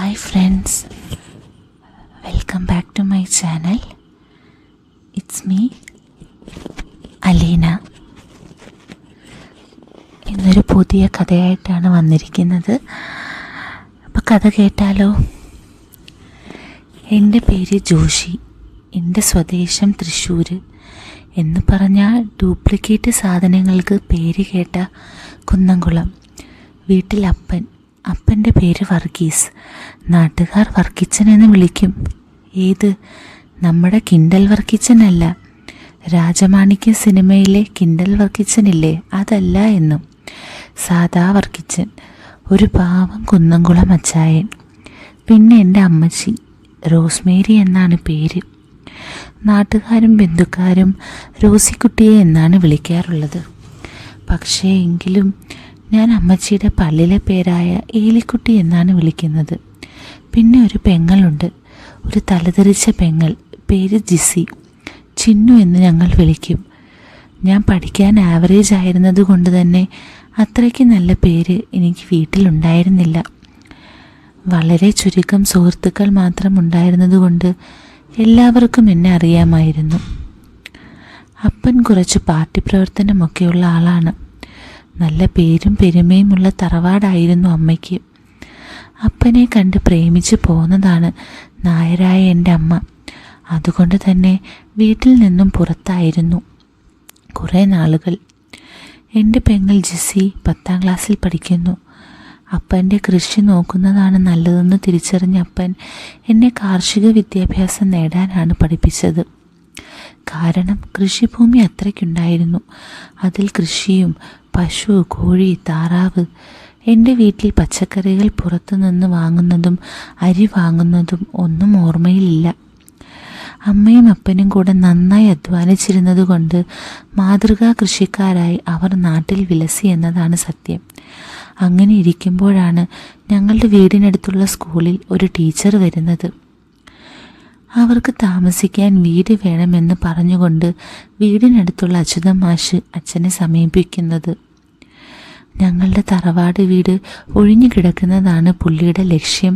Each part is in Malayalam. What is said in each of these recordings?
Hi friends, welcome back to my channel. It's me, Aleena. ഇന്നൊരു പുതിയ കഥയായിട്ടാണ് വന്നിരിക്കുന്നത്. അപ്പോൾ കഥ കേട്ടാലോ? എൻ്റെ പേര് ജോഷി. എൻ്റെ സ്വദേശം തൃശ്ശൂർ. എന്ന് പറഞ്ഞാൽ ഡ്യൂപ്ലിക്കേറ്റ് സാധനങ്ങൾക്ക് പേര് കേട്ട കുന്നംകുളം. വീട്ടിൽ അപ്പൻ്റെ പേര് വർഗീസ്. നാട്ടുകാർ വർക്കിച്ചൻ എന്ന് വിളിക്കും. ഏത്? നമ്മുടെ കിൻഡൽ വർക്കിച്ചനല്ല, രാജമാണിക്യ സിനിമയിലെ കിൻഡൽ വർക്കിച്ചനില്ലേ, അതല്ല എന്നും. സാദാ വർക്കിച്ചൻ, ഒരു പാവം കുന്നംകുളം അച്ചായൻ. പിന്നെ എൻ്റെ അമ്മച്ചി റോസ്മേരി എന്നാണ് പേര്. നാട്ടുകാരും ബന്ധുക്കാരും റോസിക്കുട്ടിയെ എന്നാണ് വിളിക്കാറുള്ളത്. പക്ഷേ എങ്കിലും ഞാൻ അമ്മച്ചിയുടെ പള്ളിയിലെ പേരായ ഏലിക്കുട്ടി എന്നാണ് വിളിക്കുന്നത്. പിന്നെ ഒരു പെങ്ങളുണ്ട്, ഒരു തലതെറിച്ച പെങ്ങൾ, പേര് ജിസി. ചിന്നു എന്ന് ഞങ്ങൾ വിളിക്കും. ഞാൻ പഠിക്കാൻ ആവറേജ് ആയിരുന്നത് കൊണ്ട് തന്നെ അത്രയ്ക്ക് നല്ല പേര് എനിക്ക് വീട്ടിലുണ്ടായിരുന്നില്ല. വളരെ ചുരുക്കം സുഹൃത്തുക്കൾ മാത്രം ഉണ്ടായിരുന്നതുകൊണ്ട് എല്ലാവർക്കും എന്നെ അറിയാമായിരുന്നു. അപ്പൻ കുറച്ച് പാർട്ടി പ്രവർത്തനമൊക്കെയുള്ള ആളാണ്. നല്ല പേരും പെരുമയുമുള്ള തറവാടായിരുന്നു അമ്മയ്ക്ക്. അപ്പനെ കണ്ട് പ്രേമിച്ച് പോന്നതാണ് നായരായ എൻ്റെ അമ്മ. അതുകൊണ്ട് തന്നെ വീട്ടിൽ നിന്നും പുറത്തായിരുന്നു കുറേ നാളുകൾ. എൻ്റെ പെങ്ങൾ ജിസി 10ാം ക്ലാസ്സിൽ പഠിക്കുന്നു. അപ്പൻ്റെ കൃഷി നോക്കുന്നതാണ് നല്ലതെന്ന് തിരിച്ചറിഞ്ഞ അപ്പൻ എന്നെ കാർഷിക വിദ്യാഭ്യാസം നേടാനാണ് പഠിപ്പിച്ചത്. കാരണം കൃഷിഭൂമി അത്രയ്ക്കുണ്ടായിരുന്നു. അതിൽ കൃഷിയും പശു, കോഴി, താറാവ്. എൻ്റെ വീട്ടിൽ പച്ചക്കറികൾ പുറത്തുനിന്ന് വാങ്ങുന്നതും അരി വാങ്ങുന്നതും ഒന്നും ഓർമ്മയിലില്ല. അമ്മയും അപ്പനും കൂടെ നന്നായി അധ്വാനിച്ചിരുന്നത് കൊണ്ട് മാതൃകാ കൃഷിക്കാരായി അവർ നാട്ടിൽ വിലസി എന്നതാണ് സത്യം. അങ്ങനെ ഇരിക്കുമ്പോഴാണ് ഞങ്ങളുടെ വീടിനടുത്തുള്ള സ്കൂളിൽ ഒരു ടീച്ചർ വരുന്നത്. അവർക്ക് താമസിക്കാൻ വീട് വേണമെന്ന് പറഞ്ഞുകൊണ്ട് വീടിനടുത്തുള്ള അച്യുതൻ മാഷ് അച്ഛനെ സമീപിക്കുന്നത്. ഞങ്ങളുടെ തറവാട് വീട് ഒഴിഞ്ഞു കിടക്കുന്നതാണ് പുള്ളിയുടെ ലക്ഷ്യം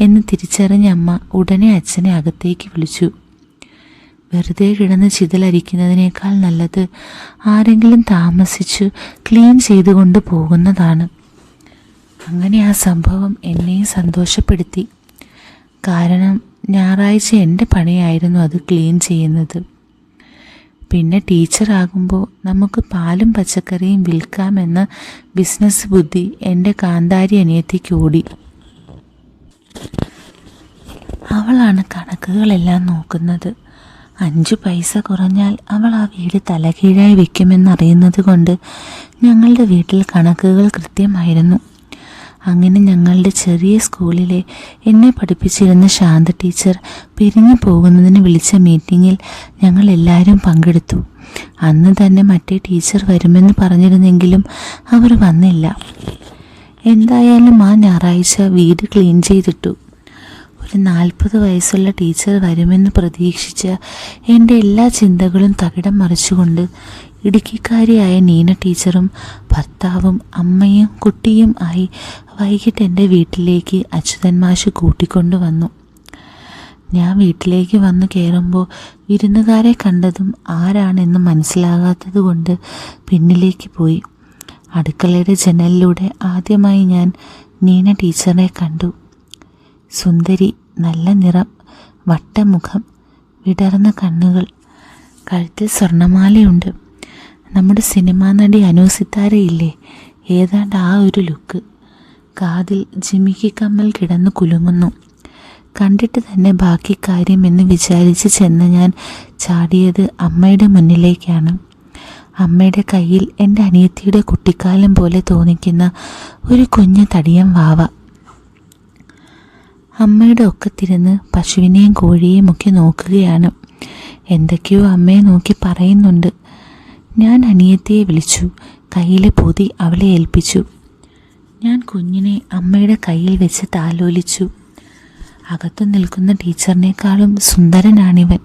എന്ന് തിരിച്ചറിഞ്ഞ അമ്മ ഉടനെ അച്ഛനെ അകത്തേക്ക് വിളിച്ചു. വെറുതെ കിടന്ന് ചിതലരിക്കുന്നതിനേക്കാൾ നല്ലത് ആരെങ്കിലും താമസിച്ചു ക്ലീൻ ചെയ്തുകൊണ്ട് പോകുന്നതാണ്. അങ്ങനെ ആ സംഭവം എന്നെയും സന്തോഷപ്പെടുത്തി. കാരണം ഞായറാഴ്ച എൻ്റെ പണിയായിരുന്നു അത് ക്ലീൻ ചെയ്യുന്നത്. പിന്നെ ടീച്ചറാകുമ്പോൾ നമുക്ക് പാലും പച്ചക്കറിയും വിൽക്കാമെന്ന ബിസിനസ് ബുദ്ധി എൻ്റെ കാന്താരി അനിയത്തിക്ക് ഓടി. അവളാണ് കണക്കുകളെല്ലാം നോക്കുന്നത്. 5 പൈസ കുറഞ്ഞാൽ അവൾ ആ വീട് തലകീഴായി വെക്കുമെന്നറിയുന്നത് കൊണ്ട് ഞങ്ങളുടെ വീട്ടിൽ കണക്കുകൾ കൃത്യമായിരുന്നു. അങ്ങനെ ഞങ്ങളുടെ ചെറിയ സ്കൂളിലെ എന്നെ പഠിപ്പിച്ചിരുന്ന ശാന്ത ടീച്ചർ പിരിഞ്ഞു പോകുന്നതിന് വിളിച്ച മീറ്റിങ്ങിൽ ഞങ്ങൾ എല്ലാവരും പങ്കെടുത്തു. അന്ന് തന്നെ മറ്റേ ടീച്ചർ വരുമെന്ന് പറഞ്ഞിരുന്നെങ്കിലും അവർ വന്നില്ല. എന്തായാലും ആ ഞായറാഴ്ച വീട് ക്ലീൻ ചെയ്തിട്ടു. ഒരു 40 വയസ്സുള്ള ടീച്ചർ വരുമെന്ന് പ്രതീക്ഷിച്ച എൻ്റെ എല്ലാ ചിന്തകളും തകിടം മറിച്ചുകൊണ്ട് ഇടുക്കിക്കാരിയായ നീന ടീച്ചറും ഭർത്താവും അമ്മയും കുട്ടിയും ആയി വൈകിട്ട് എൻ്റെ വീട്ടിലേക്ക് അച്യുതൻ മാഷ് കൂട്ടിക്കൊണ്ടു വന്നു. ഞാൻ വീട്ടിലേക്ക് വന്നു കയറുമ്പോൾ വിരുന്നുകാരെ കണ്ടതും ആരാണെന്ന് മനസ്സിലാകാത്തത് കൊണ്ട് പിന്നിലേക്ക് പോയി. അടുക്കളയുടെ ജനലിലൂടെ ആദ്യമായി ഞാൻ നീന ടീച്ചറെ കണ്ടു. സുന്ദരി, നല്ല നിറം, വട്ടമുഖം, വിടർന്ന കണ്ണുകൾ, കഴുത്തിൽ സ്വർണ്ണമാലയുണ്ട്. നമ്മുടെ സിനിമാ നടി അനു സിത്താരയില്ലേ, ഏതാണ്ട് ആ ഒരു ലുക്ക്. കാതിൽ ജിമിക്കി കമ്മൽ കിടന്നു കുലുങ്ങുന്നു. കണ്ടിട്ട് തന്നെ ബാക്കി കാര്യം എന്ന് വിചാരിച്ച് ചെന്ന് ഞാൻ ചാടിയത് അമ്മയുടെ മുന്നിലേക്കാണ്. അമ്മയുടെ കയ്യിൽ എൻ്റെ അനിയത്തിയുടെ കുട്ടിക്കാലം പോലെ തോന്നിക്കുന്ന ഒരു കുഞ്ഞു തടിയൻ വാവ. അമ്മയുടെ ഒക്കത്തിരുന്ന് പശുവിനെയും കോഴിയെയും ഒക്കെ നോക്കുകയാണ്. എന്തൊക്കെയോ അമ്മയെ നോക്കി പറയുന്നുണ്ട്. ഞാൻ അനിയത്തിയെ വിളിച്ചു. കയ്യിലെ പൊതി അവളെ ഏൽപ്പിച്ചു. ഞാൻ കുഞ്ഞിനെ അമ്മയുടെ കയ്യിൽ വെച്ച് താലോലിച്ചു. അകത്തു നിൽക്കുന്ന ടീച്ചറിനേക്കാളും സുന്ദരനാണിവൻ.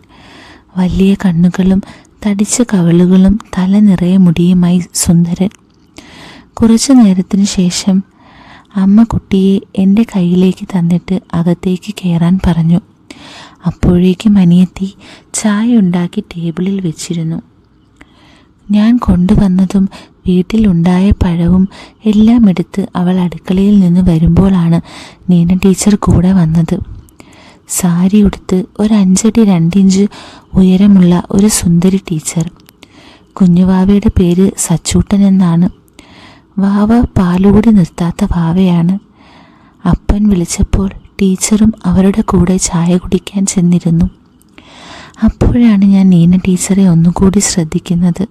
വലിയ കണ്ണുകളും തടിച്ച കവിളുകളും തല നിറയെ മുടിയുമായി സുന്ദരൻ. കുറച്ചു നേരത്തിന് ശേഷം അമ്മ കുട്ടിയെ എൻ്റെ കയ്യിലേക്ക് തന്നിട്ട് അകത്തേക്ക് കയറാൻ പറഞ്ഞു. അപ്പോഴേക്കും അനിയത്തി ചായ ഉണ്ടാക്കി ടേബിളിൽ വെച്ചിരുന്നു. ഞാൻ കൊണ്ടുവന്നതും വീട്ടിലുണ്ടായ പഴവും എല്ലാം എടുത്ത് അവൾ അടുക്കളയിൽ നിന്ന് വരുമ്പോഴാണ് നീന ടീച്ചർ കൂടെ വന്നത്. സാരി ഉടുത്ത് ഒരു 5 അടി 2 ഇഞ്ച് ഉയരമുള്ള ഒരു സുന്ദരി ടീച്ചർ. കുഞ്ഞുവാവയുടെ പേര് സച്ചൂട്ടൻ എന്നാണ്. വാവ പാലുകൂടി നിർത്താത്ത വാവയാണ്. അപ്പൻ വിളിച്ചപ്പോൾ ടീച്ചറും അവരുടെ കൂടെ ചായ കുടിക്കാൻ ചെന്നിരുന്നു. അപ്പോഴാണ് ഞാൻ നീന ടീച്ചറെ ഒന്നുകൂടി ശ്രദ്ധിക്കുന്നത്.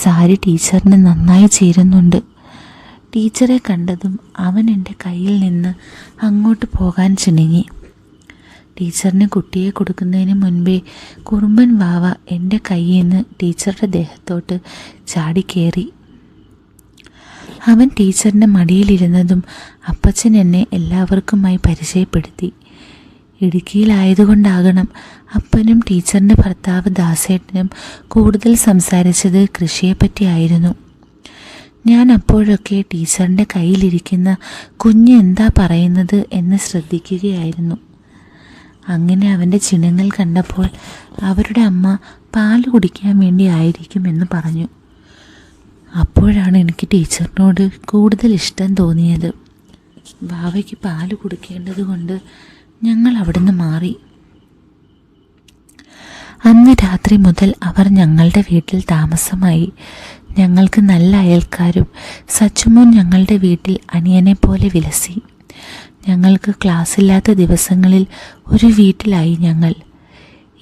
സാരി ടീച്ചറിന് നന്നായി ചേരുന്നുണ്ട്. ടീച്ചറെ കണ്ടതും അവൻ എൻ്റെ കയ്യിൽ നിന്ന് അങ്ങോട്ട് പോകാൻ ചിണുങ്ങി. ടീച്ചറിന് കുട്ടിയെ കൊടുക്കുന്നതിന് മുൻപേ കുറുമ്പൻ വാവ എൻ്റെ കയ്യിൽ നിന്ന് ടീച്ചറുടെ ദേഹത്തോട്ട് ചാടിക്കേറി. അവൻ ടീച്ചറിൻ്റെ മടിയിലിരുന്നതും അപ്പച്ചൻ എന്നെ എല്ലാവർക്കുമായി പരിചയപ്പെടുത്തി. ഇടുക്കിയിലായതുകൊണ്ടാകണം അപ്പനും ടീച്ചറിൻ്റെ ഭർത്താവ് ദാസേട്ടനും കൂടുതൽ സംസാരിച്ചത് കൃഷിയെപ്പറ്റിയായിരുന്നു. ഞാൻ അപ്പോഴൊക്കെ ടീച്ചറിൻ്റെ കയ്യിലിരിക്കുന്ന കുഞ്ഞ് എന്താ പറയുന്നത് എന്ന് ശ്രദ്ധിക്കുകയായിരുന്നു. അങ്ങനെ അവൻ്റെ ചിണങ്ങൾ കണ്ടപ്പോൾ അവരുടെ അമ്മ പാല് കുടിക്കാൻ വേണ്ടി ആയിരിക്കുമെന്ന് പറഞ്ഞു. അപ്പോഴാണ് എനിക്ക് ടീച്ചറിനോട് കൂടുതൽ ഇഷ്ടം തോന്നിയത്. വാവയ്ക്ക് പാല് കൊടുക്കേണ്ടത് കൊണ്ട് ഞങ്ങൾ അവിടുന്ന് മാറി. അന്ന് രാത്രി മുതൽ അവർ ഞങ്ങളുടെ വീട്ടിൽ താമസമായി. ഞങ്ങൾക്ക് നല്ല അയൽക്കാരും. സച്ചുമോൻ ഞങ്ങളുടെ വീട്ടിൽ അനിയനെ പോലെ വിലസി. ഞങ്ങൾക്ക് ക്ലാസ്സില്ലാത്ത ദിവസങ്ങളിൽ ഒരു വീട്ടിലായി ഞങ്ങൾ.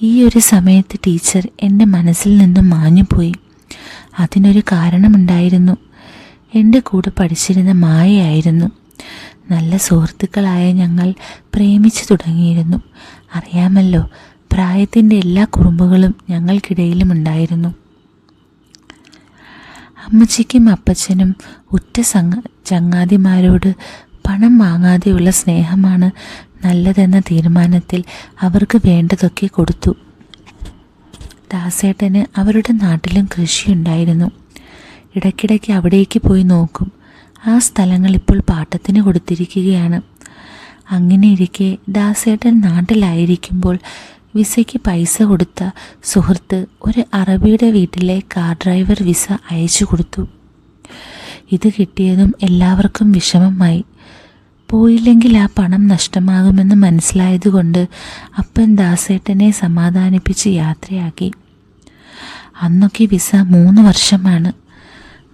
ഈ ഒരു സമയത്ത് ടീച്ചർ എൻ്റെ മനസ്സിൽ നിന്നും മാഞ്ഞുപോയി. അതിനൊരു കാരണമുണ്ടായിരുന്നു. എൻ്റെ കൂടെ പഠിച്ചിരുന്ന മായയായിരുന്നു. നല്ല സുഹൃത്തുക്കളായ ഞങ്ങൾ പ്രേമിച്ചു തുടങ്ങിയിരുന്നു. അറിയാമല്ലോ, പ്രായത്തിൻ്റെ എല്ലാ കുറുമ്പുകളും ഞങ്ങൾക്കിടയിലും ഉണ്ടായിരുന്നു. അമ്മച്ചിക്കും അപ്പച്ചനും ഉറ്റ ചങ്ങാതിമാരോട് പണം വാങ്ങാതെയുള്ള സ്നേഹമാണ് നല്ലതെന്ന തീരുമാനത്തിൽ അവർക്ക് വേണ്ടതൊക്കെ കൊടുത്തു. ദാസേട്ടന് അവരുടെ നാട്ടിലും കൃഷിയുണ്ടായിരുന്നു. ഇടയ്ക്കിടയ്ക്ക് അവിടേക്ക് പോയി നോക്കും. ആ സ്ഥലങ്ങൾ ഇപ്പോൾ പാട്ടത്തിന് കൊടുത്തിരിക്കുകയാണ്. അങ്ങനെയിരിക്കെ ദാസേട്ടൻ നാട്ടിലായിരിക്കുമ്പോൾ വിസയ്ക്ക് പൈസ കൊടുത്ത സുഹൃത്ത് ഒരു അറബിയുടെ വീട്ടിലെ കാർ ഡ്രൈവർ വിസ അയച്ചു കൊടുത്തു. ഇത് കിട്ടിയതും എല്ലാവർക്കും വിഷമമായി. പോയില്ലെങ്കിൽ ആ പണം നഷ്ടമാകുമെന്ന് മനസ്സിലായതുകൊണ്ട് അപ്പൻ ദാസേട്ടനെ സമാധാനിപ്പിച്ച് യാത്രയാക്കി. അന്നൊക്കെ വിസ 3 വർഷമാണ്.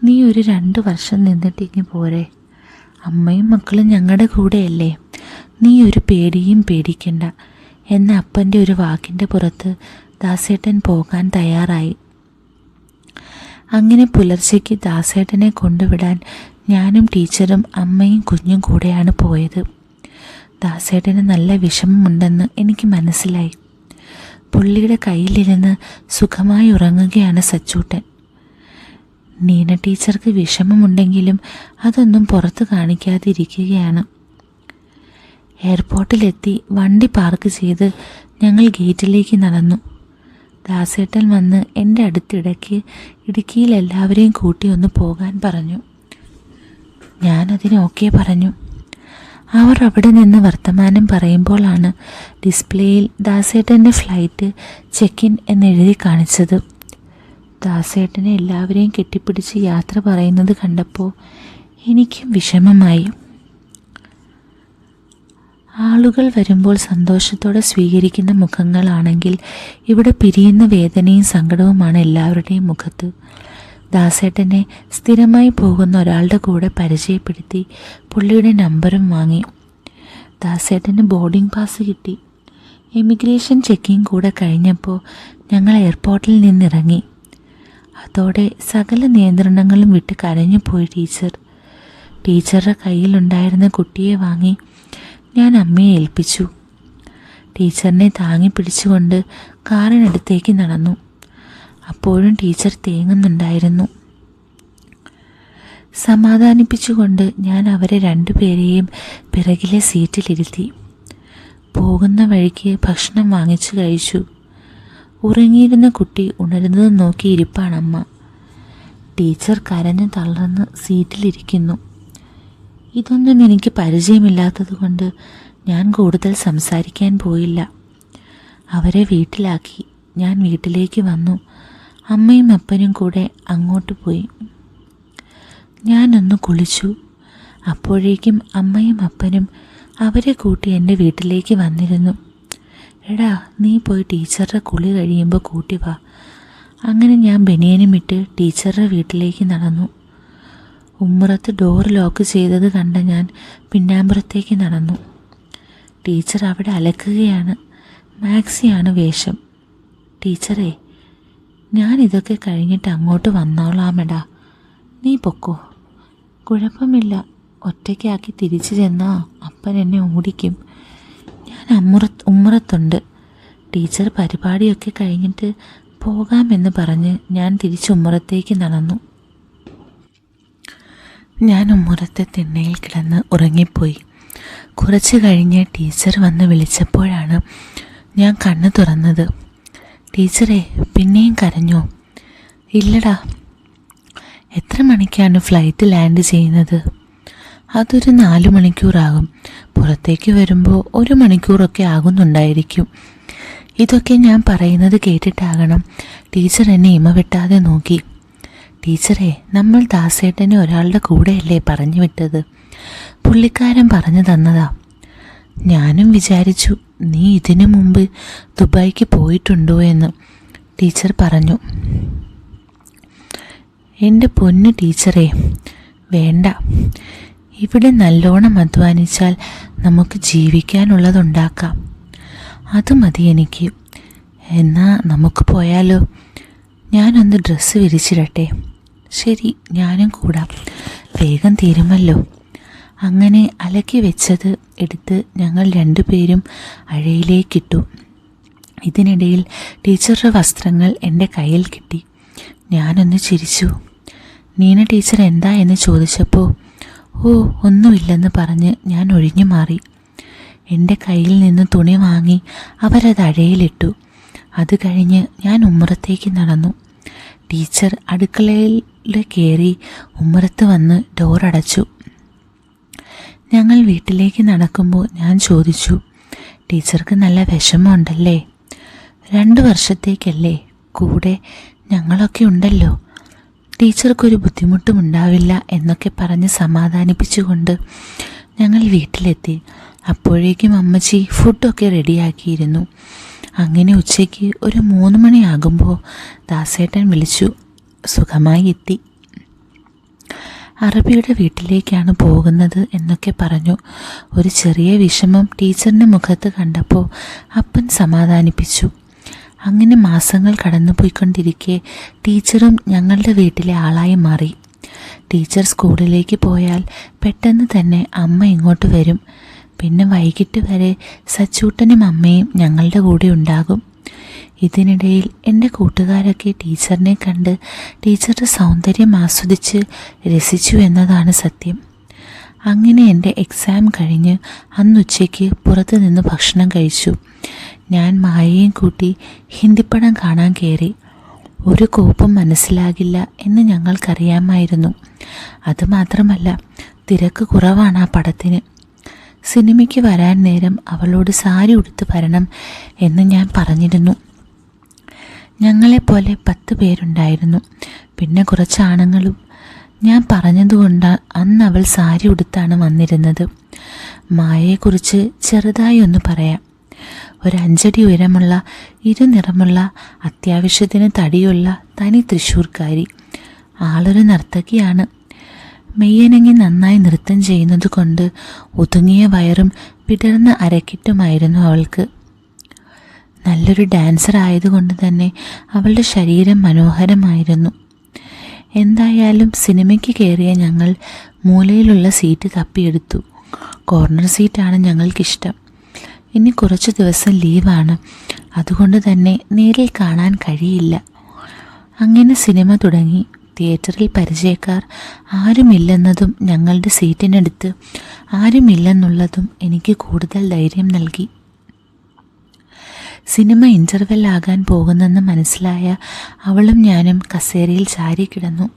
നീ ഒരു 2 വർഷം നിന്നിട്ടിങ്ങി പോരെ. അമ്മയും മക്കളും ഞങ്ങളുടെ കൂടെയല്ലേ. നീ ഒരു പേടിയും പേടിക്കണ്ട എന്ന അപ്പൻ്റെ ഒരു വാക്കിൻ്റെ പുറത്ത് ദാസേട്ടൻ പോകാൻ തയ്യാറായി. അങ്ങനെ പുലർച്ചയ്ക്ക് ദാസേട്ടനെ കൊണ്ടുവിടാൻ ഞാനും ടീച്ചറും അമ്മയും കുഞ്ഞും കൂടെയാണ് പോയത്. ദാസേട്ടന് നല്ല വിഷമമുണ്ടെന്ന് എനിക്ക് മനസ്സിലായി. പുള്ളിയുടെ കയ്യിലിരുന്ന് സുഖമായി ഉറങ്ങുകയാണ് സച്ചൂട്ടൻ. നീന ടീച്ചർക്ക് വിഷമമുണ്ടെങ്കിലും അതൊന്നും പുറത്ത് കാണിക്കാതിരിക്കുകയാണ്. എയർപോർട്ടിലെത്തി വണ്ടി പാർക്ക് ചെയ്ത് ഞങ്ങൾ ഗേറ്റിലേക്ക് നടന്നു. ദാസേട്ടൻ വന്ന് എൻ്റെ അടുത്തിടയ്ക്ക് ഇടുക്കിയിൽ എല്ലാവരെയും കൂട്ടി ഒന്ന് പോകാൻ പറഞ്ഞു. ഞാനതിന് ഓക്കെ പറഞ്ഞു. അവർ അവിടെ നിന്ന് വർത്തമാനം പറയുമ്പോഴാണ് ഡിസ്പ്ലേയിൽ ദാസേട്ടൻ്റെ ഫ്ലൈറ്റ് ചെക്ക്-ഇൻ എന്നെഴുതി കാണിച്ചത്. ദാസേട്ടനെ എല്ലാവരെയും കെട്ടിപ്പിടിച്ച് യാത്ര പറയുന്നത് കണ്ടപ്പോൾ എനിക്കും വിഷമമായി. ആളുകൾ വരുമ്പോൾ സന്തോഷത്തോടെ സ്വീകരിക്കുന്ന മുഖങ്ങളാണെങ്കിൽ ഇവിടെ പിരിയുന്ന വേദനയും സങ്കടവുമാണ് എല്ലാവരുടെയും മുഖത്ത്. ദാസേട്ടനെ സ്ഥിരമായി പോകുന്ന ഒരാളുടെ കൂടെ പരിചയപ്പെടുത്തി പുള്ളിയുടെ നമ്പറും വാങ്ങി. ദാസേട്ടന് ബോർഡിംഗ് പാസ് കിട്ടി. ഇമിഗ്രേഷൻ ചെക്കിങ് കൂടെ കഴിഞ്ഞപ്പോൾ ഞങ്ങൾ എയർപോർട്ടിൽ നിന്നിറങ്ങി. അതോടെ സകല നിയന്ത്രണങ്ങളും വിട്ട് കരഞ്ഞുപോയി ടീച്ചർ. ടീച്ചറുടെ കയ്യിലുണ്ടായിരുന്ന കുട്ടിയെ വാങ്ങി ഞാൻ അമ്മയെ ഏൽപ്പിച്ചു. ടീച്ചറിനെ താങ്ങി പിടിച്ചുകൊണ്ട് കാറിനടുത്തേക്ക് നടന്നു. അപ്പോഴും ടീച്ചർ തേങ്ങുന്നുണ്ടായിരുന്നു. സമാധാനിപ്പിച്ചുകൊണ്ട് ഞാൻ അവരെ 2 പേരെയും പിറകിലെ സീറ്റിലിരുത്തി. പോകുന്ന വഴിക്ക് ഭക്ഷണം വാങ്ങിച്ചു കഴിച്ചു. ഉറങ്ങിയിരുന്ന കുട്ടി ഉണരുന്നത് നോക്കി ഇരിപ്പാണമ്മ. ടീച്ചർ കരഞ്ഞു തളർന്ന് സീറ്റിലിരിക്കുന്നു. ഇതൊന്നും എനിക്ക് പരിചയമില്ലാത്തത് കൊണ്ട് ഞാൻ കൂടുതൽ സംസാരിക്കാൻ പോയില്ല. അവരെ വീട്ടിലാക്കി ഞാൻ വീട്ടിലേക്ക് വന്നു. അമ്മയും അപ്പനും കൂടെ അങ്ങോട്ട് പോയി. ഞാനൊന്ന് കുളിച്ചു. അപ്പോഴേക്കും അമ്മയും അപ്പനും അവരെ കൂട്ടി എൻ്റെ വീട്ടിലേക്ക് വന്നിരുന്നു. എടാ, നീ പോയി ടീച്ചറുടെ കുളി കഴിയുമ്പോൾ കൂട്ടി വാ. അങ്ങനെ ഞാൻ ബനിയനും ഇട്ട് ടീച്ചറുടെ വീട്ടിലേക്ക് നടന്നു. ഉമ്മറത്ത് ഡോർ ലോക്ക് ചെയ്തത് കണ്ട ഞാൻ പിന്നാമ്പുറത്തേക്ക് നടന്നു. ടീച്ചർ അവിടെ അലക്കുകയാണ്. മാക്സിയാണ് വേഷം. ടീച്ചറേ, ഞാൻ ഇതൊക്കെ കഴിഞ്ഞിട്ട് അങ്ങോട്ട് വന്നോളാമെടാ, നീ പൊക്കോ. കുഴപ്പമില്ല, ഒറ്റയ്ക്കാക്കി തിരിച്ചു ചെന്നാൽ അപ്പൻ എന്നെ ഓടിക്കും. ഞാൻ ഉമ്മറത്തുണ്ട്. ടീച്ചർ പരിപാടിയൊക്കെ കഴിഞ്ഞിട്ട് പോകാമെന്ന് പറഞ്ഞ് ഞാൻ തിരിച്ചുമ്മറത്തേക്ക് നടന്നു. ഞാൻ ഉമ്മറത്തെ തിണ്ണയിൽ കിടന്ന് ഉറങ്ങിപ്പോയി. കുറച്ച് കഴിഞ്ഞ് ടീച്ചർ വന്ന് വിളിച്ചപ്പോഴാണ് ഞാൻ കണ്ണ് തുറന്നത്. ടീച്ചറെ, പിന്നെയും കരഞ്ഞോ? ഇല്ലടാ. എത്ര മണിക്കാണ് ഫ്ലൈറ്റ് ലാൻഡ് ചെയ്യുന്നത്? അതൊരു 4 മണിക്കൂറാകും. പുറത്തേക്ക് വരുമ്പോൾ 1 മണിക്കൂറൊക്കെ ആകുന്നുണ്ടായിരിക്കും. ഇതൊക്കെ ഞാൻ പറയുന്നത് കേട്ടിട്ടാകണം ടീച്ചർ എന്നെ ഇമവെട്ടാതെ നോക്കി. ടീച്ചറെ, നമ്മൾ ദാസേട്ടനെ ഒരാളുടെ കൂടെയല്ലേ പറഞ്ഞു വിട്ടത്? പുള്ളിക്കാരൻ പറഞ്ഞു തന്നതാ. ഞാനും വിചാരിച്ചു നീ ഇതിനു മുമ്പ് ദുബായിക്ക് പോയിട്ടുണ്ടോ എന്ന്. ടീച്ചർ പറഞ്ഞു. എൻ്റെ പൊന്നു ടീച്ചറെ, വേണ്ട. ഇവിടെ നല്ലോണം അധ്വാനിച്ചാൽ നമുക്ക് ജീവിക്കാനുള്ളതുണ്ടാക്കാം. അത് മതി എനിക്ക്. എന്നാൽ നമുക്ക് പോയാലോ? ഞാനൊന്ന് ഡ്രസ്സ് വിരിച്ചിടട്ടെ. ശരി, ഞാനും കൂടാം. വേഗം തീരുമല്ലോ. അങ്ങനെ അലക്കി വെച്ചത് എടുത്ത് ഞങ്ങൾ 2 പേരും അഴയിലേക്കിട്ടു. ഇതിനിടയിൽ ടീച്ചറുടെ വസ്ത്രങ്ങൾ എൻ്റെ കയ്യിൽ കിട്ടി. ഞാനൊന്ന് ചിരിച്ചു. നീന ടീച്ചർ എന്താ എന്ന് ചോദിച്ചപ്പോൾ ഓ, ഒന്നുമില്ലെന്ന് പറഞ്ഞ് ഞാൻ ഒഴിഞ്ഞു മാറി. എൻ്റെ കയ്യിൽ നിന്ന് തുണി വാങ്ങി അവരത് അഴയിലിട്ടു. അത് കഴിഞ്ഞ് ഞാൻ ഉമ്മറത്തേക്ക് നടന്നു. ടീച്ചർ അടുക്കളയിൽ കയറി ഉമ്മറത്ത് വന്ന് ഡോറടച്ചു. ഞങ്ങൾ വീട്ടിലേക്ക് നടക്കുമ്പോൾ ഞാൻ ചോദിച്ചു, ടീച്ചർക്ക് നല്ല വിഷമമുണ്ടല്ലേ? 2 വർഷത്തേക്കല്ലേ കൂടെ ഞങ്ങളൊക്കെ ഉണ്ടല്ലോ, ടീച്ചർക്കൊരു ബുദ്ധിമുട്ടും ഉണ്ടാവില്ല എന്നൊക്കെ പറഞ്ഞ് സമാധാനിപ്പിച്ചുകൊണ്ട് ഞങ്ങൾ വീട്ടിലെത്തി. അപ്പോഴേക്കും അമ്മച്ചി ഫുഡൊക്കെ റെഡിയാക്കിയിരുന്നു. അങ്ങനെ ഉച്ചയ്ക്ക് ഒരു 3 മണിയാകുമ്പോൾ ദാസേട്ടൻ വിളിച്ചു. സുഖമായി എത്തി. അറബിയുടെ വീട്ടിലേക്കാണ് പോകുന്നത് എന്നൊക്കെ പറഞ്ഞു. ഒരു ചെറിയ വിഷമം ടീച്ചറിൻ്റെ മുഖത്ത് കണ്ടപ്പോൾ അപ്പൻ സമാധാനിപ്പിച്ചു. അങ്ങനെ മാസങ്ങൾ കടന്നുപോയിക്കൊണ്ടിരിക്കെ ടീച്ചറും ഞങ്ങളുടെ വീട്ടിലെ ആളായി മാറി. ടീച്ചർ സ്കൂളിലേക്ക് പോയാൽ പെട്ടെന്ന് തന്നെ അമ്മ ഇങ്ങോട്ട് വരും. പിന്നെ വൈകിട്ട് വരെ സച്ചൂട്ടനും അമ്മയും ഞങ്ങളുടെ കൂടെ ഉണ്ടാകും. ഇതിനിടയിൽ എൻ്റെ കൂട്ടുകാരൊക്കെ ടീച്ചറിനെ കണ്ട് ടീച്ചറുടെ സൗന്ദര്യം ആസ്വദിച്ച് രസിച്ചു എന്നതാണ് സത്യം. അങ്ങനെ എൻ്റെ എക്സാം കഴിഞ്ഞ് അന്നുച്ചയ്ക്ക് പുറത്തു നിന്ന് ഭക്ഷണം കഴിച്ചു. ഞാൻ മായയും കൂട്ടി ഹിന്ദിപ്പടം കാണാൻ കയറി. ഒരു കോപ്പും മനസ്സിലാകില്ല എന്ന് ഞങ്ങൾക്കറിയാമായിരുന്നു. അതുമാത്രമല്ല, തിരക്ക് കുറവാണ് ആ പടത്തിന്. സിനിമയ്ക്ക് വരാൻ നേരം അവളോട് സാരി ഉടുത്ത് വരണം എന്ന് ഞാൻ പറഞ്ഞിരുന്നു. ഞങ്ങളെപ്പോലെ 10 പേരുണ്ടായിരുന്നു. പിന്നെ കുറച്ച് ആണുങ്ങളും. ഞാൻ പറഞ്ഞതുകൊണ്ട് അന്ന് അവൾ സാരി ഉടുത്താണ് വന്നിരുന്നത്. മായയെക്കുറിച്ച് ചെറുതായി ഒന്ന് പറയാം. ഒരു 5 അടി ഉയരമുള്ള, ഇരുനിറമുള്ള, അത്യാവശ്യത്തിന് തടിയുള്ള തനി തൃശ്ശൂർക്കാരി. ആളൊരു നർത്തകിയാണ്. മെയ്യനങ്ങി നന്നായി നൃത്തം ചെയ്യുന്നത് കൊണ്ട് ഒതുങ്ങിയ വയറും വിടർന്ന അരക്കിട്ടുമായിരുന്നു അവൾക്ക്. നല്ലൊരു ഡാൻസർ ആയതുകൊണ്ട് തന്നെ അവളുടെ ശരീരം മനോഹരമായിരുന്നു. എന്തായാലും സിനിമയ്ക്ക് കയറിയ ഞങ്ങൾ മൂലയിലുള്ള സീറ്റ് തപ്പിയെടുത്തു. കോർണർ സീറ്റാണ് ഞങ്ങൾക്കിഷ്ടം. ഇനി കുറച്ച് ദിവസം ലീവാണ്, അതുകൊണ്ട് തന്നെ നേരിൽ കാണാൻ കഴിയില്ല. അങ്ങനെ സിനിമ തുടങ്ങി. തിയേറ്ററിൽ പരിചയക്കാർ ആരുമില്ലെന്നതും ഞങ്ങളുടെ സീറ്റിനടുത്ത് ആരുമില്ലെന്നുള്ളതും എനിക്ക് കൂടുതൽ ധൈര്യം നൽകി. സിനിമ ഇൻ്റർവെൽ ആകാൻ പോകുന്നെന്ന് മനസ്സിലായ അവളും ഞാനും കസേരയിൽ ചാരി കിടന്നു.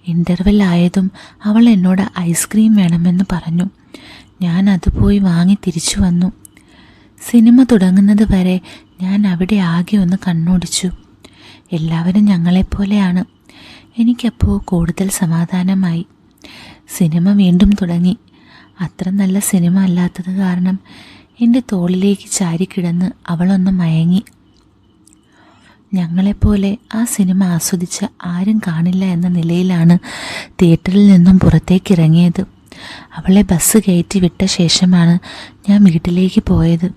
ഇൻ്റർവെൽ ആയതും അവൾ എന്നോട് ഐസ്ക്രീം വേണമെന്ന് പറഞ്ഞു. ഞാൻ അത് പോയി വാങ്ങി തിരിച്ചു വന്നു. സിനിമ തുടങ്ങുന്നത് വരെ ഞാൻ അവിടെ ആകെ ഒന്ന് കണ്ണോടിച്ചു. എല്ലാവരും ഞങ്ങളെപ്പോലെയാണ്. എനിക്കപ്പോൾ കൂടുതൽ സമാധാനമായി. സിനിമ വീണ്ടും തുടങ്ങി. അത്ര നല്ല സിനിമ അല്ലാത്തത് കാരണം എൻ്റെ തോളിലേക്ക് ചാരിക്കിടന്ന് അവളൊന്ന് മയങ്ങി. ഞങ്ങളെപ്പോലെ ആ സിനിമ ആസ്വദിച്ച ആരും കാണില്ല എന്ന നിലയിലാണ് തിയേറ്ററിൽ നിന്നും പുറത്തേക്കിറങ്ങിയത്. അവളെ ബസ് കയറ്റി വിട്ട ശേഷമാണ് ഞാൻ വീട്ടിലേക്ക് പോയത്.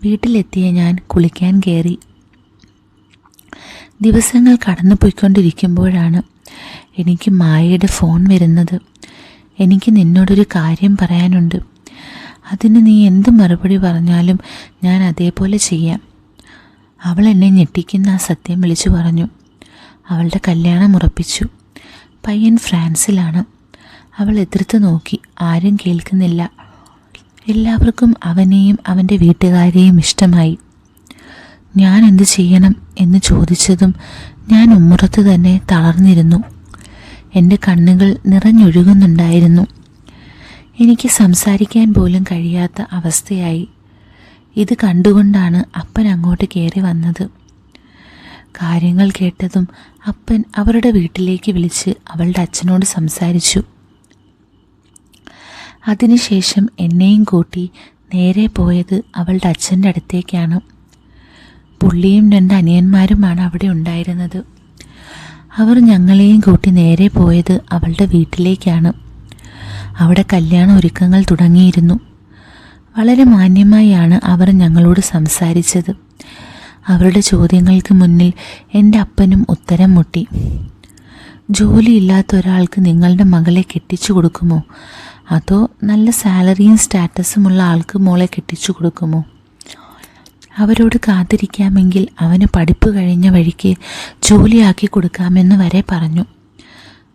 വീട്ടിലെത്തിയ ഞാൻ കുളിക്കാൻ കയറി. ദിവസങ്ങൾ കടന്നു പോയിക്കൊണ്ടിരിക്കുമ്പോഴാണ് എനിക്ക് മായയുടെ ഫോൺ വരുന്നത്. എനിക്ക് നിന്നോടൊരു കാര്യം പറയാനുണ്ട്. അതിന് നീ എന്ത് മറുപടി പറഞ്ഞാലും ഞാൻ അതേപോലെ ചെയ്യാം. അവൾ എന്നെ ഞെട്ടിക്കുന്ന ആ സത്യം വിളിച്ചു പറഞ്ഞു. അവളുടെ കല്യാണം ഉറപ്പിച്ചു. പയ്യൻ ഫ്രാൻസിലാണ്. അവൾ എതിർത്ത് നോക്കി. ആരും കേൾക്കുന്നില്ല. എല്ലാവർക്കും അവനെയും അവൻ്റെ വീട്ടുകാരെയും ഇഷ്ടമായി. ഞാൻ എന്ത് ചെയ്യണം എന്ന് ചോദിച്ചതും ഞാൻ ഉമ്മറത്ത് തന്നെ തളർന്നിരുന്നു. എൻ്റെ കണ്ണുകൾ നിറഞ്ഞൊഴുകുന്നുണ്ടായിരുന്നു. എനിക്ക് സംസാരിക്കാൻ പോലും കഴിയാത്ത അവസ്ഥയായി. ഇത് കണ്ടുകൊണ്ടാണ് അപ്പൻ അങ്ങോട്ട് കയറി വന്നത്. കാര്യങ്ങൾ കേട്ടതും അപ്പൻ അവരുടെ വീട്ടിലേക്ക് വിളിച്ച് അവളുടെ അച്ഛനോട് സംസാരിച്ചു. അതിനുശേഷം എന്നെയും കൂട്ടി നേരെ പോയത് അവളുടെ അച്ഛൻ്റെ അടുത്തേക്കാണ്. പുള്ളിയും 2 അനിയന്മാരുമാണ് അവിടെ ഉണ്ടായിരുന്നത്. അവർ ഞങ്ങളെയും കൂട്ടി നേരെ പോയത് അവളുടെ വീട്ടിലേക്കാണ്. അവിടെ കല്യാണ ഒരുക്കങ്ങൾ തുടങ്ങിയിരുന്നു. വളരെ മാന്യമായാണ് അവർ ഞങ്ങളോട് സംസാരിച്ചത്. അവരുടെ ചോദ്യങ്ങൾക്ക് മുന്നിൽ എൻ്റെ അപ്പനും ഉത്തരം മുട്ടി. ജോലിയില്ലാത്ത ഒരാൾക്ക് നിങ്ങളുടെ മകളെ കെട്ടിച്ചു കൊടുക്കുമോ, അതോ നല്ല സാലറിയും സ്റ്റാറ്റസുമുള്ള ആൾക്ക് മോളെ കെട്ടിച്ചു കൊടുക്കുമോ? അവരോട് കാത്തിരിക്കാമെങ്കിൽ അവന് പഠിപ്പ് കഴിഞ്ഞ വഴിക്ക് ജോലിയാക്കി കൊടുക്കാമെന്ന് വരെ പറഞ്ഞു.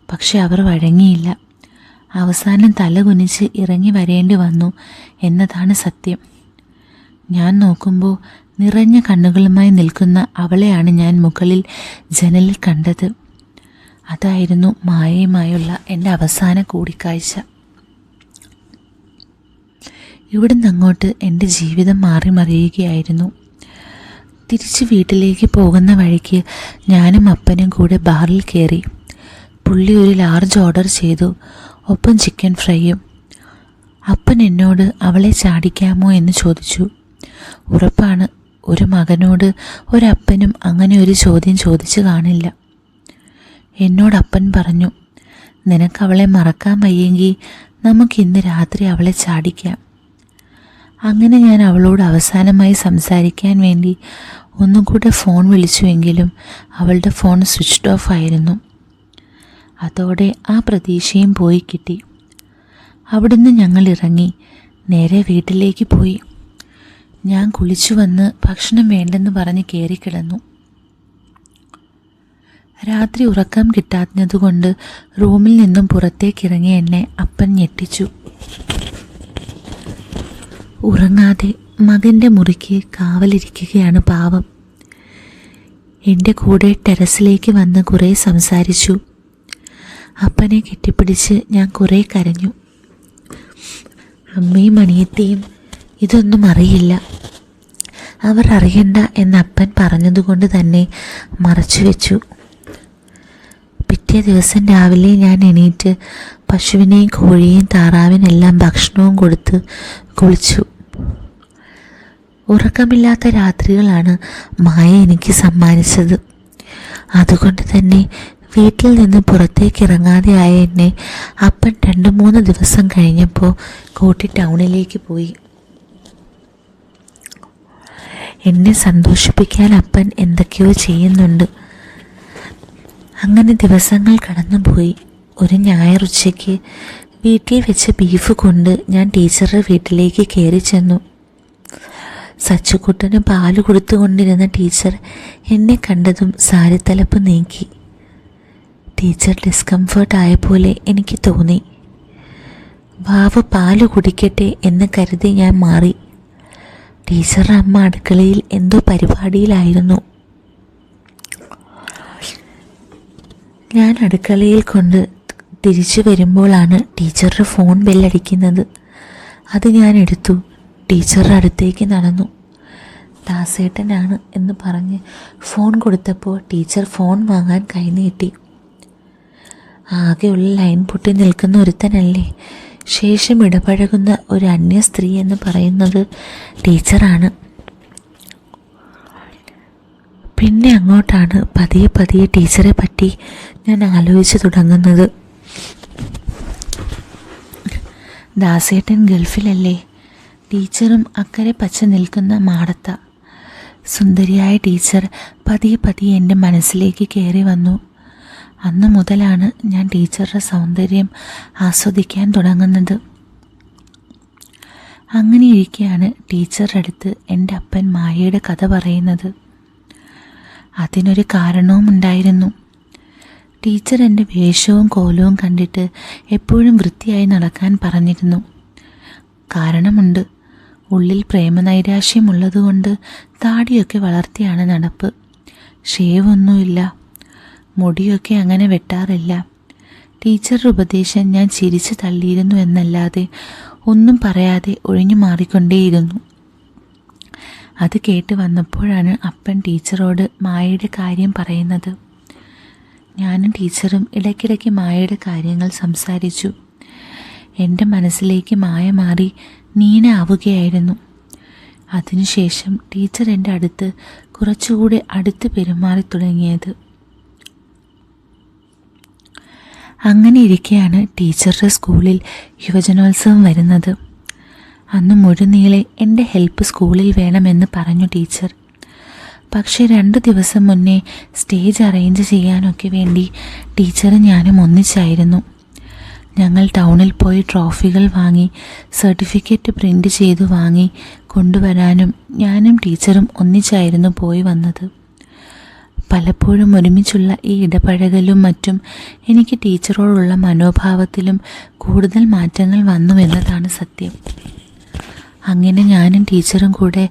പക്ഷെ അവർ വഴങ്ങിയില്ല. അവസാനം തലകുനിച്ച് ഇറങ്ങി വരേണ്ടി വന്നു എന്നതാണ് സത്യം. ഞാൻ നോക്കുമ്പോൾ നിറഞ്ഞ കണ്ണുകളുമായി നിൽക്കുന്ന അവളെയാണ് ഞാൻ മുകളിൽ ജനലിൽ കണ്ടത്. അതായിരുന്നു മായയുമായുള്ള എൻ്റെ അവസാന കൂടിക്കാഴ്ച. ഇവിടുന്ന് അങ്ങോട്ട് എൻ്റെ ജീവിതം മാറി മറിയുകയായിരുന്നു. തിരിച്ച് വീട്ടിലേക്ക് പോകുന്ന വഴിക്ക് ഞാനും അപ്പനും കൂടെ ബാറിൽ കയറി. പുള്ളി ഒരു ലാർജ് ഓർഡർ ചെയ്തു, ഒപ്പം ചിക്കൻ ഫ്രൈയും. അപ്പൻ എന്നോട് അവളെ ചാടിക്കാമോ എന്ന് ചോദിച്ചു. ഉറപ്പാണ്, ഒരു മകനോട് ഒരപ്പനും അങ്ങനെ ഒരു ചോദ്യം ചോദിച്ചു കാണില്ല. എന്നോടപ്പൻ പറഞ്ഞു, നിനക്കവളെ മറക്കാൻ വയ്യെങ്കിൽ നമുക്കിന്ന് രാത്രി അവളെ ചാടിക്കാം. അങ്ങനെ ഞാൻ അവളോട് അവസാനമായി സംസാരിക്കാൻ വേണ്ടി ഒന്നും കൂടെ ഫോൺ വിളിച്ചുവെങ്കിലും അവളുടെ ഫോൺ സ്വിച്ച്ഡ് ഓഫ് ആയിരുന്നു. അതോടെ ആ പ്രതീക്ഷയും പോയി കിട്ടി. അവിടുന്ന് ഞങ്ങൾ ഇറങ്ങി നേരെ വീട്ടിലേക്ക് പോയി. ഞാൻ കുളിച്ചു വന്ന് ഭക്ഷണം വേണ്ടെന്ന് പറഞ്ഞ് കയറിക്കിടന്നു. രാത്രി ഉറക്കം കിട്ടാത്തതുകൊണ്ട് റൂമിൽ നിന്നും പുറത്തേക്കിറങ്ങി എന്നെ അപ്പൻ ഞെട്ടിച്ചു. ഉറങ്ങാതെ മകൻ്റെ മുറിക്ക് കാവലിരിക്കുകയാണ് പാവം. എൻ്റെ കൂടെ ടെറസിലേക്ക് വന്ന് കുറേ സംസാരിച്ചു. അപ്പനെ കെട്ടിപ്പിടിച്ച് ഞാൻ കുറേ കരഞ്ഞു. അമ്മയും അനിയത്തിയും ഇതൊന്നും അറിയില്ല, അവർ അറിയണ്ട എന്ന് അപ്പൻ പറഞ്ഞതുകൊണ്ട് തന്നെ മറച്ചു വെച്ചു. പിറ്റേ ദിവസം രാവിലെ ഞാൻ എണീറ്റ് പശുവിനെയും കോഴിയെയും താറാവിനെല്ലാം ഭക്ഷണവും കൊടുത്ത് കുളിച്ചു. ഉറക്കമില്ലാത്ത രാത്രികളാണ് മായ എനിക്ക് സമ്മാനിച്ചത്. അതുകൊണ്ട് തന്നെ വീട്ടിൽ നിന്ന് പുറത്തേക്ക് ഇറങ്ങാതെ ആയ എന്നെ അപ്പൻ 2-3 ദിവസം കഴിഞ്ഞപ്പോൾ കൂട്ടി ടൗണിലേക്ക് പോയി. എന്നെ സന്തോഷിപ്പിക്കാൻ അപ്പൻ എന്തൊക്കെയോ ചെയ്യുന്നുണ്ട്. അങ്ങനെ ദിവസങ്ങൾ കടന്നുപോയി. ഒരു ഞായർ ഉച്ചയ്ക്ക് വീട്ടിൽ വെച്ച് ബീഫ് കൊണ്ട് ഞാൻ ടീച്ചറുടെ വീട്ടിലേക്ക് കയറി ചെന്നു. സച്ചുക്കുട്ടന് പാല് കൊടുത്തുകൊണ്ടിരുന്ന ടീച്ചർ എന്നെ കണ്ടതും സാരിത്തലപ്പ് നീക്കി. ടീച്ചർ ഡിസ്കംഫേർട്ട് ആയ പോലെ എനിക്ക് തോന്നി. വാവ് പാല് കുടിക്കട്ടെ എന്ന് കരുതി ഞാൻ മാറി. ടീച്ചറുടെ അമ്മ അടുക്കളയിൽ എന്തോ പരിപാടിയിലായിരുന്നു. ഞാൻ അടുക്കളയിൽ കൊണ്ട് തിരിച്ചു വരുമ്പോഴാണ് ടീച്ചറുടെ ഫോൺ ബെല്ലടിക്കുന്നത്. അത് ഞാൻ എടുത്തു. ടീച്ചറുടെ അടുത്തേക്ക് നടന്നു. ദാസേട്ടനാണ് എന്ന് പറഞ്ഞ് ഫോൺ കൊടുത്തപ്പോൾ ടീച്ചർ ഫോൺ വാങ്ങാൻ കൈനീട്ടി. ആകെയുള്ള ലൈൻ പൊട്ടി നിൽക്കുന്ന ഒരുത്തനല്ലേ ശേഷം ഇടപഴകുന്ന ഒരു അന്യ സ്ത്രീ എന്ന് പറയുന്നത് ടീച്ചറാണ്. പിന്നെ അങ്ങോട്ടാണ് പതിയെ പതിയെ ടീച്ചറെ പറ്റി ഞാൻ ആലോചിച്ച് തുടങ്ങുന്നത്. ദാസേട്ടൻ ഗൾഫിലല്ലേ? ടീച്ചറും അക്കരെ പച്ച നിൽക്കുന്ന മാടത്ത. സുന്ദരിയായ ടീച്ചർ പതിയെ പതിയെ എൻ്റെ മനസ്സിലേക്ക് കയറി വന്നു. അന്നു മുതലാണ് ഞാൻ ടീച്ചറുടെ സൗന്ദര്യം ആസ്വദിക്കാൻ തുടങ്ങുന്നത്. അങ്ങനെ ഇരിക്കെയാണ് ടീച്ചറുടെ അടുത്ത് എൻ്റെ അപ്പൻ മായയുടെ കഥ പറയുന്നത്. അതിനൊരു കാരണവും ഉണ്ടായിരുന്നു. ടീച്ചർ എൻ്റെ വേഷവും കോലവും കണ്ടിട്ട് എപ്പോഴും വൃത്തിയായി നടക്കാൻ പറഞ്ഞിരുന്നു. കാരണമുണ്ട്. ഉള്ളിൽ പ്രേമനൈരാശ്യമുള്ളതുകൊണ്ട് താടിയൊക്കെ വളർത്തിയാണ് നടപ്പ്. ഷേവൊന്നുമില്ല. മുടിയൊക്കെ അങ്ങനെ വെട്ടാറില്ല. ടീച്ചറുടെ ഉപദേശം ഞാൻ ചിരിച്ചു തള്ളിയിരുന്നു എന്നല്ലാതെ ഒന്നും പറയാതെ ഒഴിഞ്ഞു മാറിക്കൊണ്ടേയിരുന്നു. അത് കേട്ട് വന്നപ്പോഴാണ് അപ്പൻ ടീച്ചറോട് മായയുടെ കാര്യം പറയുന്നത്. ഞാനും ടീച്ചറും ഇടയ്ക്കിടയ്ക്ക് മായയുടെ കാര്യങ്ങൾ സംസാരിച്ചു. എൻ്റെ മനസ്സിലേക്ക് മായ മാറി നീന ആവുകയായിരുന്നു. അതിനുശേഷം ടീച്ചർ എൻ്റെ അടുത്ത് കുറച്ചുകൂടി അടുത്ത് പെരുമാറി തുടങ്ങിയത്. അങ്ങനെ ഇരിക്കെയാണ് ടീച്ചറുടെ സ്കൂളിൽ യുവജനോത്സവം വരുന്നത്. അന്ന് മുഴുനീളെ എൻ്റെ ഹെൽപ്പ് സ്കൂളിൽ വേണമെന്ന് പറഞ്ഞു ടീച്ചർ. പക്ഷേ 2 ദിവസം മുന്നേ സ്റ്റേജ് അറേഞ്ച് ചെയ്യാനൊക്കെ വേണ്ടി ടീച്ചറും ഞാനും ഒന്നിച്ചായിരുന്നു. ഞങ്ങൾ ടൗണിൽ പോയി ട്രോഫികൾ വാങ്ങി സർട്ടിഫിക്കറ്റ് പ്രിൻ്റ് ചെയ്തു വാങ്ങി കൊണ്ടുവരാനും ഞാനും ടീച്ചറും ഒന്നിച്ചായിരുന്നു പോയി വന്നത്. പലപ്പോഴും ഒരുമിച്ചുള്ള ഈ ഇടപഴകലും മറ്റും എനിക്ക് ടീച്ചറോടുള്ള മനോഭാവത്തിലും കൂടുതൽ മാറ്റങ്ങൾ വന്നുവെന്നതാണ് സത്യം. അങ്ങനെ ഞാനും ടീച്ചറും കൂടെ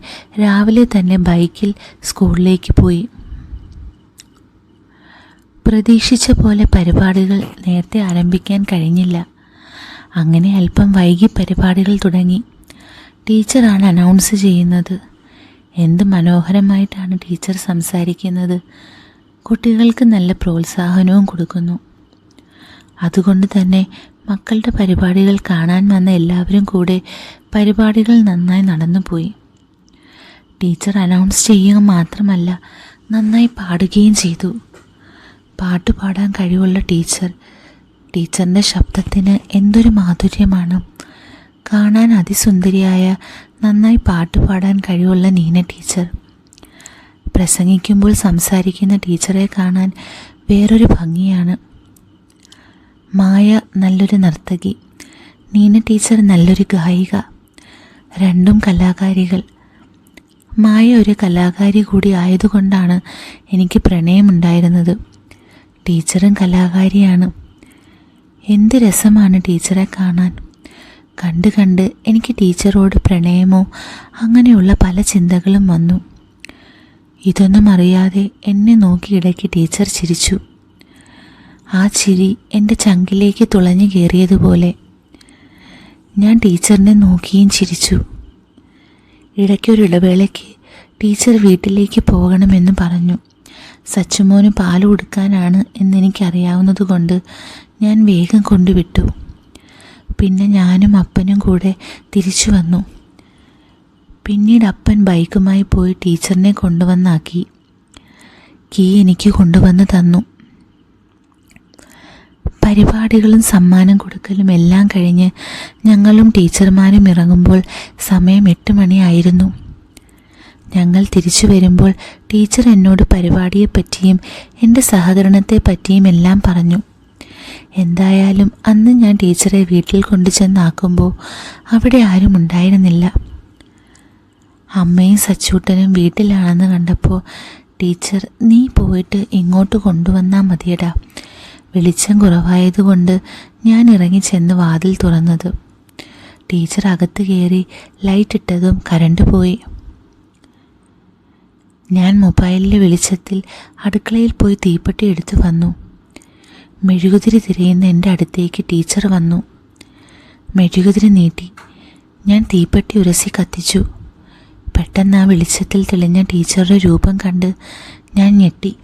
രാവിലെ തന്നെ ബൈക്കിൽ സ്കൂളിലേക്ക് പോയി. പ്രതീക്ഷിച്ച പോലെ പരിപാടികൾ നേരത്തെ ആരംഭിക്കാൻ കഴിഞ്ഞില്ല. അങ്ങനെ അല്പം വൈകി പരിപാടികൾ തുടങ്ങി. ടീച്ചറാണ് അനൗൺസ് ചെയ്യുന്നത്. എന്ത് മനോഹരമായിട്ടാണ് ടീച്ചർ സംസാരിക്കുന്നത്. കുട്ടികൾക്ക് നല്ല പ്രോത്സാഹനവും കൊടുക്കുന്നു. അതുകൊണ്ട് തന്നെ മക്കളുടെ പരിപാടികൾ കാണാൻ വന്ന എല്ലാവരും കൂടെ പരിപാടികൾ നന്നായി നടന്നുപോയി. ടീച്ചർ അനൗൺസ് ചെയ്യുക മാത്രമല്ല നന്നായി പാടുകയും ചെയ്തു. പാട്ട് പാടാൻ കഴിവുള്ള ടീച്ചറിൻ്റെ ശബ്ദത്തിന് എന്തൊരു മാധുര്യമാണ്. കാണാൻ അതിസുന്ദരിയായ നന്നായി പാട്ട് പാടാൻ കഴിവുള്ള നീന ടീച്ചർ. പ്രസംഗിക്കുമ്പോൾ സംസാരിക്കുന്ന ടീച്ചറെ കാണാൻ വേറൊരു ഭംഗിയാണ്. മായ നല്ലൊരു നർത്തകി, നീന ടീച്ചർ നല്ലൊരു ഗായിക. രണ്ടും കലാകാരികൾ. മായ ഒരു കലാകാരി കൂടി ആയതുകൊണ്ടാണ് എനിക്ക് പ്രണയമുണ്ടായിരുന്നത്. ടീച്ചറും കലാകാരിയാണ്. എന്ത് രസമാണ് ടീച്ചറെ കാണാൻ. കണ്ട് കണ്ട് എനിക്ക് ടീച്ചറോട് പ്രണയമോ അങ്ങനെയുള്ള പല ചിന്തകളും വന്നു. ഇതൊന്നും അറിയാതെ എന്നെ നോക്കി ഇടയ്ക്ക് ടീച്ചർ ചിരിച്ചു. ആ ചിരി എൻ്റെ ചങ്കിലേക്ക് തുളഞ്ഞു കയറിയതുപോലെ. ഞാൻ ടീച്ചറിനെ നോക്കിയും ചിരിച്ചു. ഇടയ്ക്കൊരിടവേളയ്ക്ക് ടീച്ചർ വീട്ടിലേക്ക് പോകണമെന്ന് പറഞ്ഞു. സച്ചുമോന് പാൽ കൊടുക്കാനാണ് എന്നെനിക്കറിയാവുന്നതുകൊണ്ട് ഞാൻ വേഗം കൊണ്ടുവിട്ടു. പിന്നെ ഞാനും അപ്പനും കൂടെ തിരിച്ചു വന്നു. പിന്നീട് അപ്പൻ ബൈക്കുമായി പോയി ടീച്ചറിനെ കൊണ്ടുവന്നാക്കി. കീ എനിക്ക് കൊണ്ടുവന്ന് തന്നു. പരിപാടികളും സമ്മാനം കൊടുക്കലും എല്ലാം കഴിഞ്ഞ് ഞങ്ങളും ടീച്ചർമാരും ഇറങ്ങുമ്പോൾ സമയം 8 മണിയായിരുന്നു. ഞങ്ങൾ തിരിച്ചു വരുമ്പോൾ ടീച്ചർ എന്നോട് പരിപാടിയെപ്പറ്റിയും എൻ്റെ സഹകരണത്തെ പറ്റിയും എല്ലാം പറഞ്ഞു. എന്തായാലും അന്ന് ഞാൻ ടീച്ചറെ വീട്ടിൽ കൊണ്ടു ചെന്നാക്കുമ്പോൾ അവിടെ ആരും ഉണ്ടായിരുന്നില്ല. അമ്മയും സച്ചൂട്ടനും വീട്ടിലാണെന്ന് കണ്ടപ്പോൾ ടീച്ചർ നീ പോയിട്ട് ഇങ്ങോട്ട് കൊണ്ടുവന്നാൽ മതിയടാ. വെളിച്ചം കുറവായതുകൊണ്ട് ഞാൻ ഇറങ്ങി ചെന്ന് വാതിൽ തുറന്നത്. ടീച്ചർ അകത്ത് കയറി ലൈറ്റ് ഇട്ടതും കറണ്ട് പോയി. ഞാൻ മൊബൈലിലെ വെളിച്ചത്തിൽ അടുക്കളയിൽ പോയി തീപ്പെട്ടി എടുത്തു വന്നു. മെഴുകുതിരി തിരയുന്ന എൻ്റെ അടുത്തേക്ക് ടീച്ചർ വന്നു. മെഴുകുതിരി നീട്ടി. ഞാൻ തീപ്പെട്ടി ഉരസി കത്തിച്ചു. പെട്ടെന്ന് ആ വെളിച്ചത്തിൽ തെളിഞ്ഞ ടീച്ചറുടെ രൂപം കണ്ട് ഞാൻ ഞെട്ടി.